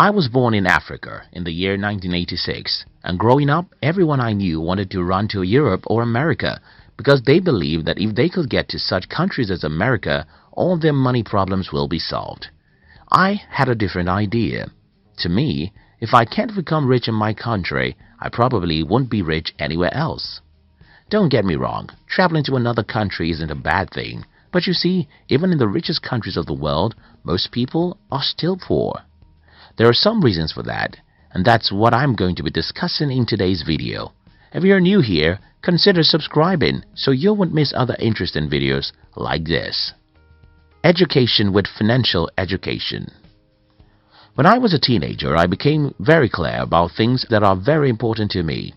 I was born in Africa in the year 1986, and growing up, everyone I knew wanted to run to Europe or America because they believed that if they could get to such countries as America, all their money problems will be solved. I had a different idea. To me, if I can't become rich in my country, I probably won't be rich anywhere else. Don't get me wrong, traveling to another country isn't a bad thing, but you see, even in the richest countries of the world, most people are still poor. There are some reasons for that, and that's what I'm going to be discussing in today's video. If you're new here, consider subscribing so you won't miss other interesting videos like this. Education with financial education. When I was a teenager, I became very clear about things that are very important to me.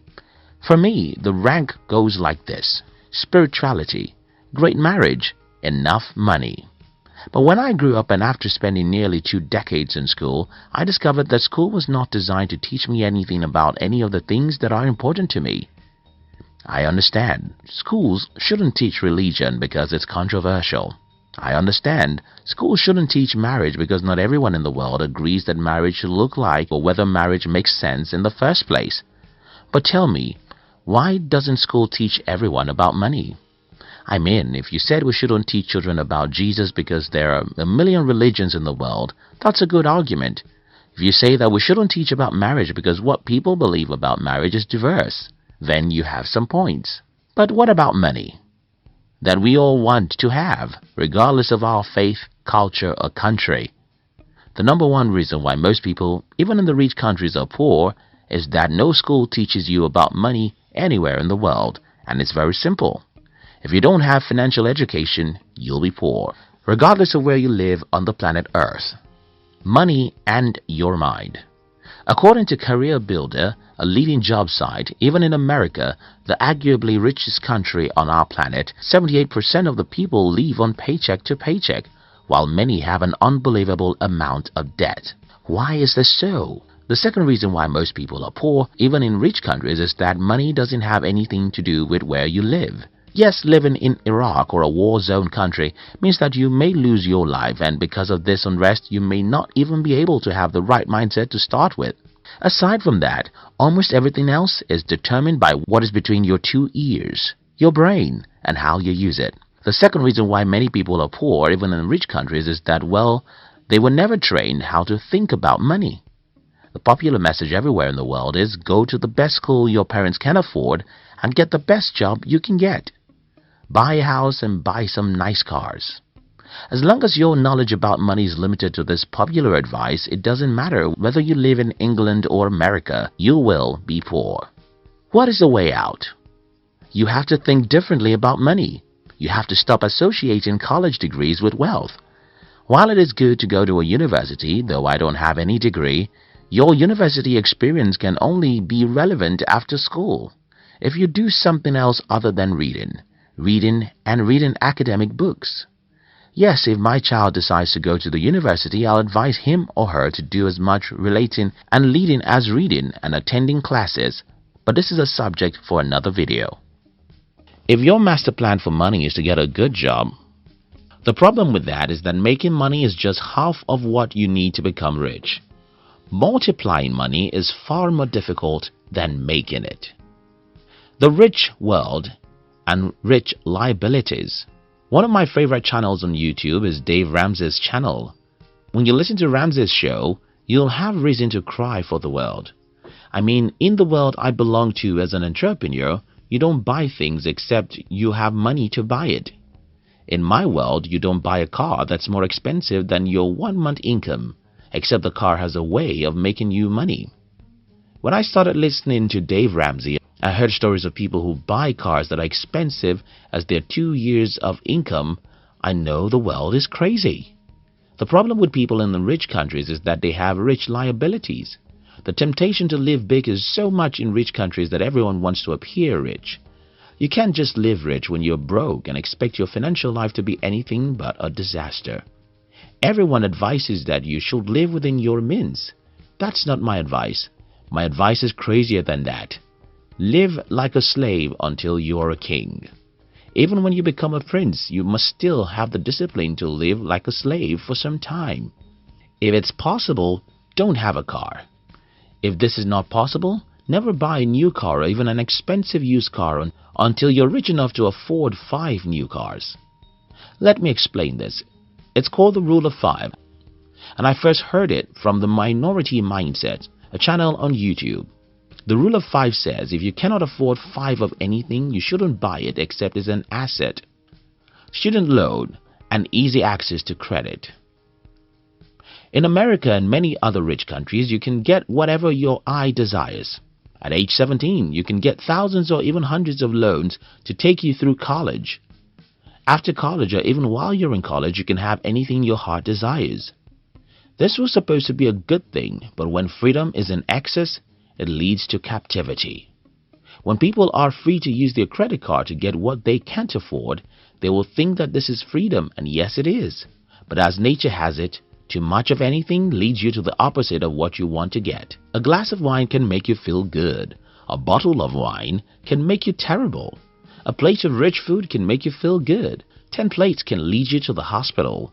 For me, the rank goes like this: spirituality, great marriage, enough money. But when I grew up and after spending nearly 2 decades in school, I discovered that school was not designed to teach me anything about any of the things that are important to me. I understand schools shouldn't teach religion because it's controversial. I understand schools shouldn't teach marriage because not everyone in the world agrees that marriage should look like or whether marriage makes sense in the first place. But tell me, why doesn't school teach everyone about money? I mean, if you said we shouldn't teach children about Jesus because there are a million religions in the world, that's a good argument. If you say that we shouldn't teach about marriage because what people believe about marriage is diverse, then you have some points. But what about money? That we all want to have, regardless of our faith, culture, or country. The number one reason why most people, even in the rich countries, are poor is that no school teaches you about money anywhere in the world, and it's very simple. If you don't have financial education, you'll be poor, regardless of where you live on the planet Earth. Money and your mind. According to Career Builder, a leading job site, even in America, the arguably richest country on our planet, 78% of the people live on paycheck to paycheck, while many have an unbelievable amount of debt. Why is this so? The second reason why most people are poor, even in rich countries, is that money doesn't have anything to do with where you live. Yes, living in Iraq or a war-zone country means that you may lose your life, and because of this unrest, you may not even be able to have the right mindset to start with. Aside from that, almost everything else is determined by what is between your 2 ears, your brain, and how you use it. The second reason why many people are poor, even in rich countries, is that, well, they were never trained how to think about money. The popular message everywhere in the world is go to the best school your parents can afford and get the best job you can get. Buy a house and buy some nice cars. As long as your knowledge about money is limited to this popular advice, it doesn't matter whether you live in England or America, you will be poor. What is the way out? You have to think differently about money. You have to stop associating college degrees with wealth. While it is good to go to a university, though I don't have any degree, your university experience can only be relevant after school. If you do something else other than reading academic books. Yes, if my child decides to go to the university, I'll advise him or her to do as much relating and leading as reading and attending classes, but this is a subject for another video. If your master plan for money is to get a good job, the problem with that is that making money is just half of what you need to become rich. Multiplying money is far more difficult than making it. The rich world and rich liabilities. One of my favorite channels on YouTube is Dave Ramsey's channel. When you listen to Ramsey's show, you'll have reason to cry for the world. I mean, in the world I belong to as an entrepreneur, you don't buy things except you have money to buy it. In my world, you don't buy a car that's more expensive than your 1-month income, except the car has a way of making you money. When I started listening to Dave Ramsey, I heard stories of people who buy cars that are expensive as their 2 years of income. I know the world is crazy. The problem with people in the rich countries is that they have rich liabilities. The temptation to live big is so much in rich countries that everyone wants to appear rich. You can't just live rich when you're broke and expect your financial life to be anything but a disaster. Everyone advises that you should live within your means. That's not my advice. My advice is crazier than that. Live like a slave until you are a king. Even when you become a prince, you must still have the discipline to live like a slave for some time. If it's possible, don't have a car. If this is not possible, never buy a new car or even an expensive used car until you're rich enough to afford 5 new cars. Let me explain this. It's called the rule of 5, and I first heard it from the Minority Mindset, a channel on YouTube. The rule of 5 says if you cannot afford 5 of anything, you shouldn't buy it except as an asset. Student loan and easy access to credit. In America and many other rich countries, you can get whatever your eye desires. At age 17, you can get thousands or even hundreds of loans to take you through college. After college or even while you're in college, you can have anything your heart desires. This was supposed to be a good thing, but when freedom is in excess, it leads to captivity. When people are free to use their credit card to get what they can't afford, they will think that this is freedom, and yes, it is. But as nature has it, too much of anything leads you to the opposite of what you want to get. A glass of wine can make you feel good. A bottle of wine can make you terrible. A plate of rich food can make you feel good. 10 plates can lead you to the hospital.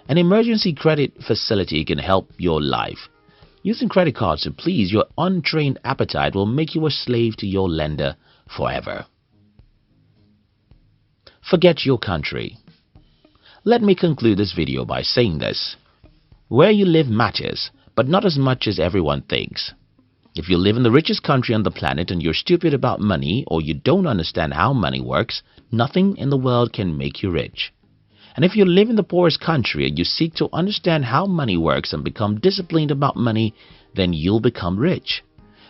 An emergency credit facility can help your life. Using credit cards to please your untrained appetite will make you a slave to your lender forever. Forget your country. Let me conclude this video by saying this. Where you live matters, but not as much as everyone thinks. If you live in the richest country on the planet and you're stupid about money or you don't understand how money works, nothing in the world can make you rich. And if you live in the poorest country and you seek to understand how money works and become disciplined about money, then you'll become rich.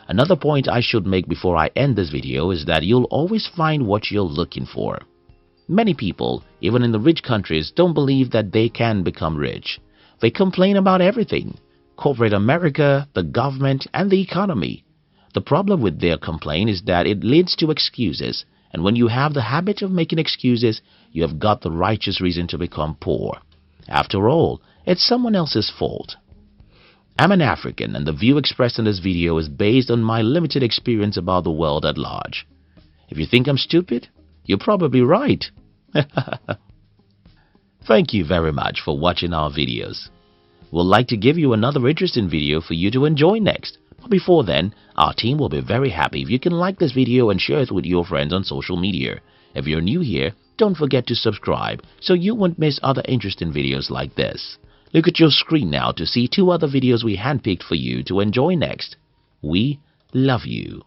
Another point I should make before I end this video is that you'll always find what you're looking for. Many people, even in the rich countries, don't believe that they can become rich. They complain about everything: corporate America, the government, and the economy. The problem with their complaint is that it leads to excuses, and when you have the habit of making excuses, you have got the righteous reason to become poor. After all, it's someone else's fault. I'm an African, and the view expressed in this video is based on my limited experience about the world at large. If you think I'm stupid, you're probably right. Thank you very much for watching our videos. We'd like to give you another interesting video for you to enjoy next. But before then, our team will be very happy if you can like this video and share it with your friends on social media. If you're new here, don't forget to subscribe so you won't miss other interesting videos like this. Look at your screen now to see 2 other videos we handpicked for you to enjoy next. We love you.